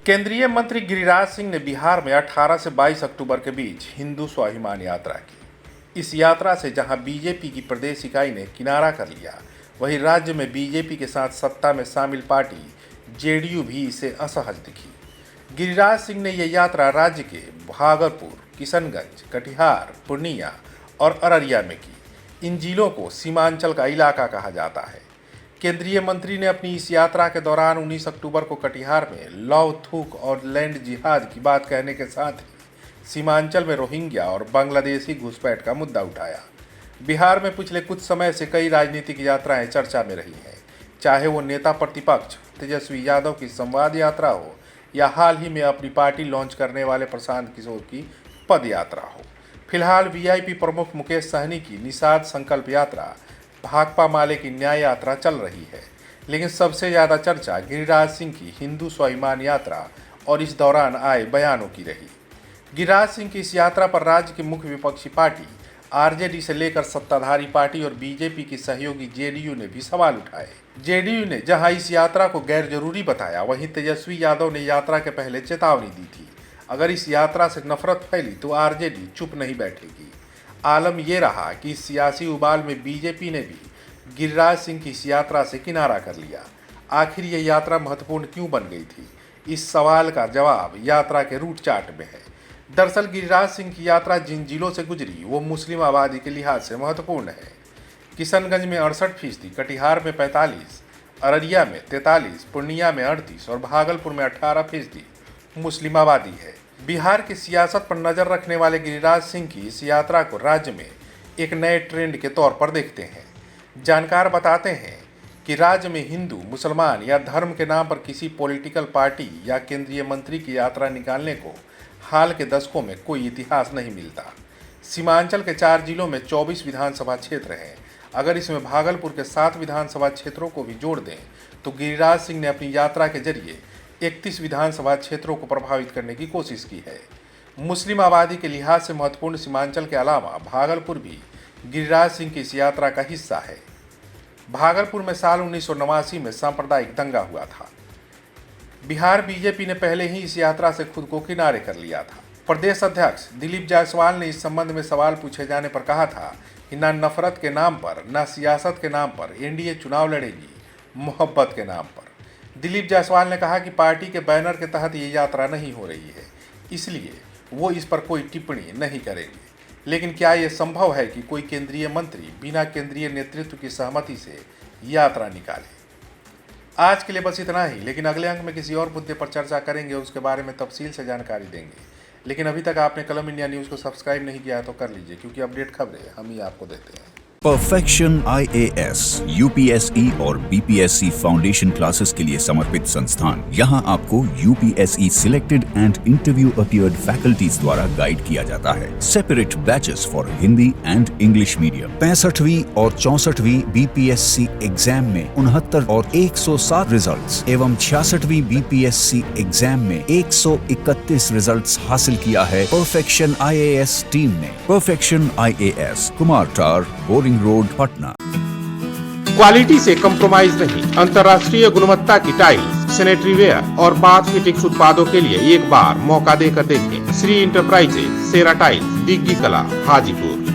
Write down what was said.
केंद्रीय मंत्री गिरिराज सिंह ने बिहार में 18 से 22 अक्टूबर के बीच हिंदू स्वाभिमान यात्रा की। इस यात्रा से जहां बीजेपी की प्रदेश इकाई ने किनारा कर लिया, वहीं राज्य में बीजेपी के साथ सत्ता में शामिल पार्टी जेडीयू भी इसे असहज दिखी। गिरिराज सिंह ने यह यात्रा राज्य के भागलपुर, किशनगंज, कटिहार, पूर्णिया और अररिया में की। इन जिलों को सीमांचल का इलाका कहा जाता है। केंद्रीय मंत्री ने अपनी इस यात्रा के दौरान 19 अक्टूबर को कटिहार में लौ थूक और लैंड जिहाद की बात कहने के साथ ही सीमांचल में रोहिंग्या और बांग्लादेशी घुसपैठ का मुद्दा उठाया। बिहार में पिछले कुछ समय से कई राजनीतिक यात्राएं चर्चा में रही हैं, चाहे वो नेता प्रतिपक्ष तेजस्वी यादव की संवाद यात्रा हो या हाल ही में अपनी पार्टी लॉन्च करने वाले प्रशांत किशोर की पद यात्रा हो। फिलहाल वीआईपी प्रमुख मुकेश सहनी की निषाद संकल्प यात्रा, भाकपा माले की न्याय यात्रा चल रही है, लेकिन सबसे ज़्यादा चर्चा गिरिराज सिंह की हिंदू स्वाभिमान यात्रा और इस दौरान आए बयानों की रही। गिरिराज सिंह की इस यात्रा पर राज्य की मुख्य विपक्षी पार्टी आरजेडी से लेकर सत्ताधारी पार्टी और बीजेपी की सहयोगी जेडीयू ने भी सवाल उठाए। जेडीयू ने जहां इस यात्रा को गैर जरूरी बताया, वहीं तेजस्वी यादव ने यात्रा के पहले चेतावनी दी थी, अगर इस यात्रा से नफरत फैली तो आरजेडी चुप नहीं बैठेगी। आलम ये रहा कि इस सियासी उबाल में बीजेपी ने भी गिरिराज सिंह की इस यात्रा से किनारा कर लिया। आखिर ये यात्रा महत्वपूर्ण क्यों बन गई थी? इस सवाल का जवाब यात्रा के रूट चार्ट में है। दरअसल गिरिराज सिंह की यात्रा जिन जिलों से गुजरी वो मुस्लिम आबादी के लिहाज से महत्वपूर्ण है। किशनगंज में 68%, कटिहार में 45%, अररिया में 43%, पूर्णिया में 38% और भागलपुर में 18% मुस्लिम आबादी है। बिहार की सियासत पर नजर रखने वाले गिरिराज सिंह की इस यात्रा को राज्य में एक नए ट्रेंड के तौर पर देखते हैं। जानकार बताते हैं कि राज्य में हिंदू, मुसलमान या धर्म के नाम पर किसी पॉलिटिकल पार्टी या केंद्रीय मंत्री की यात्रा निकालने को हाल के दशकों में कोई इतिहास नहीं मिलता। सीमांचल के 4 जिलों में 24 विधानसभा क्षेत्र हैं। अगर इसमें भागलपुर के 7 विधानसभा क्षेत्रों को भी जोड़ दें तो गिरिराज सिंह ने अपनी यात्रा के जरिए 31 विधानसभा क्षेत्रों को प्रभावित करने की कोशिश की है। मुस्लिम आबादी के लिहाज से महत्वपूर्ण सीमांचल के अलावा भागलपुर भी गिरिराज सिंह की इस यात्रा का हिस्सा है। भागलपुर में साल 1989 में सांप्रदायिक दंगा हुआ था। बिहार बीजेपी ने पहले ही इस यात्रा से खुद को किनारे कर लिया था। प्रदेश अध्यक्ष दिलीप जायसवाल ने इस संबंध में सवाल पूछे जाने पर कहा था कि न नफरत के नाम पर, न सियासत के नाम पर एनडीए चुनाव लड़ेगी, मोहब्बत के नाम पर। दिलीप जायसवाल ने कहा कि पार्टी के बैनर के तहत ये यात्रा नहीं हो रही है, इसलिए वो इस पर कोई टिप्पणी नहीं करेंगे। लेकिन क्या ये संभव है कि कोई केंद्रीय मंत्री बिना केंद्रीय नेतृत्व की सहमति से यात्रा निकाले? आज के लिए बस इतना ही, लेकिन अगले अंक में किसी और मुद्दे पर चर्चा करेंगे, उसके बारे में तफसील से जानकारी देंगे। लेकिन अभी तक आपने कलम इंडिया न्यूज़ को सब्सक्राइब नहीं किया है तो कर लीजिए, क्योंकि अपडेट खबरें हम ही आपको देते हैं। परफेक्शन IAS, UPSE और BPSC फाउंडेशन क्लासेस के लिए समर्पित संस्थान। यहाँ आपको UPSE selected and interview appeared faculties द्वारा गाइड किया जाता है। Separate batches for Hindi and English medium. 65वीं और 64वीं BPSC एग्जाम में 69 और 107 रिजल्ट्स एवं 66वीं BPSC एग्जाम में 131 रिजल्ट्स हासिल किया है परफेक्शन IAS टीम ने। परफेक्शन IAS, कुमार टार, बोरिंग रोड, पटना। क्वालिटी से कंप्रोमाइज नहीं, अंतर्राष्ट्रीय गुणवत्ता की टाइल्स, सैनिटरी वेयर और बाथ फिटिंग्स उत्पादों के लिए एक बार मौका देकर देखें। श्री इंटरप्राइजेज, सेरा टाइल्स, दिग्गी कला, हाजीपुर।